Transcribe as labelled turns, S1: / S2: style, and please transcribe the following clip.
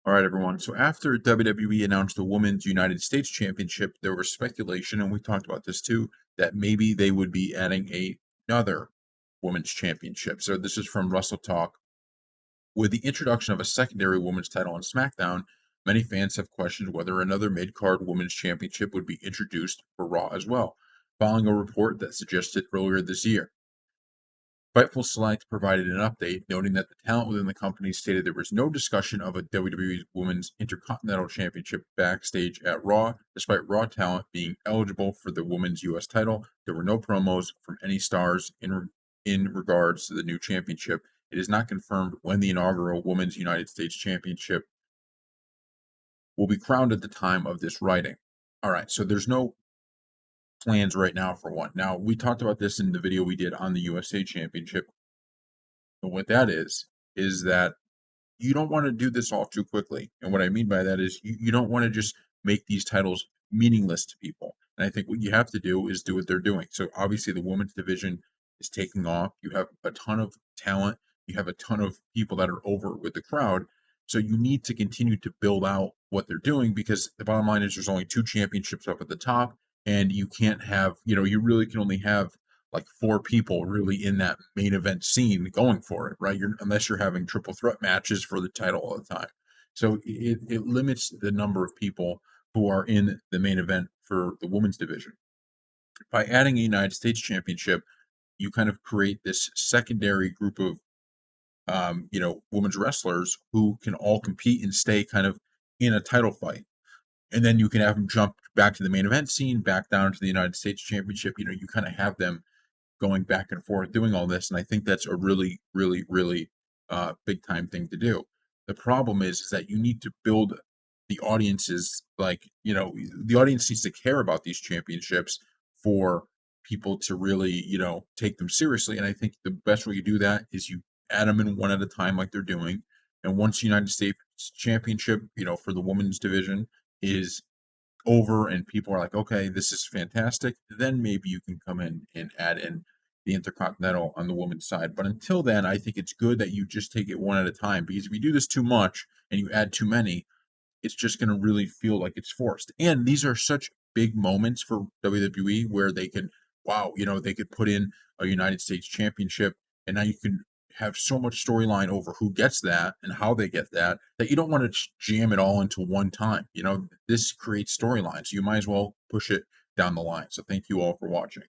S1: All right, everyone. So after WWE announced the Women's United States Championship, there was speculation, and we talked about this too, that maybe they would be adding another Women's Championship. So this is from Russell Talk. With the introduction of a secondary women's title on SmackDown, many fans have questioned whether another mid-card Women's Championship would be introduced for Raw as well, following a report that suggested earlier this year. Fightful Select provided an update, noting that the talent within the company stated there was no discussion of a WWE Women's Intercontinental Championship backstage at Raw. Despite Raw talent being eligible for the Women's U.S. title, there were no promos from any stars in regards to the new championship. It is not confirmed when the inaugural Women's United States Championship will be crowned at the time of this writing. All right, so there's no plans right now for one. Now, we talked about this in the video we did on the USA Championship. And what that is that you don't want to do this all too quickly. And what I mean by that is you don't want to just make these titles meaningless to people. And I think what you have to do is do what they're doing. So obviously the women's division is taking off. You have a ton of talent. You have a ton of people that are over with the crowd. So you need to continue to build out what they're doing because the bottom line is there's only two championships up at the top. And you can't have, you really can only have like four people really in that main event scene going for it, right? Unless you're having triple threat matches for the title all the time. So it limits the number of people who are in the main event for the women's division. By adding a United States Championship, you kind of create this secondary group of women's wrestlers who can all compete and stay kind of in a title fight. And then you can have them jump back to the main event scene, back down to the United States Championship. You kind of have them going back and forth doing all this, and I think that's a really really really big time thing to do. The problem is that you need to build the audiences, like, the audience needs to care about these championships for people to really, take them seriously. And I think the best way you do that is you add them in one at a time like they're doing. And once United States Championship, for the women's division is over and people are like, okay, this is fantastic, then maybe you can come in and add in the Intercontinental on the women's side. But until then, I think it's good that you just take it one at a time, because if you do this too much and you add too many, it's just going to really feel like it's forced. And these are such big moments for WWE where they can, wow, they could put in a United States Championship, and now you can have so much storyline over who gets that and how they get that you don't want to jam it all into one time. This creates storylines. So you might as well push it down the line. So thank you all for watching.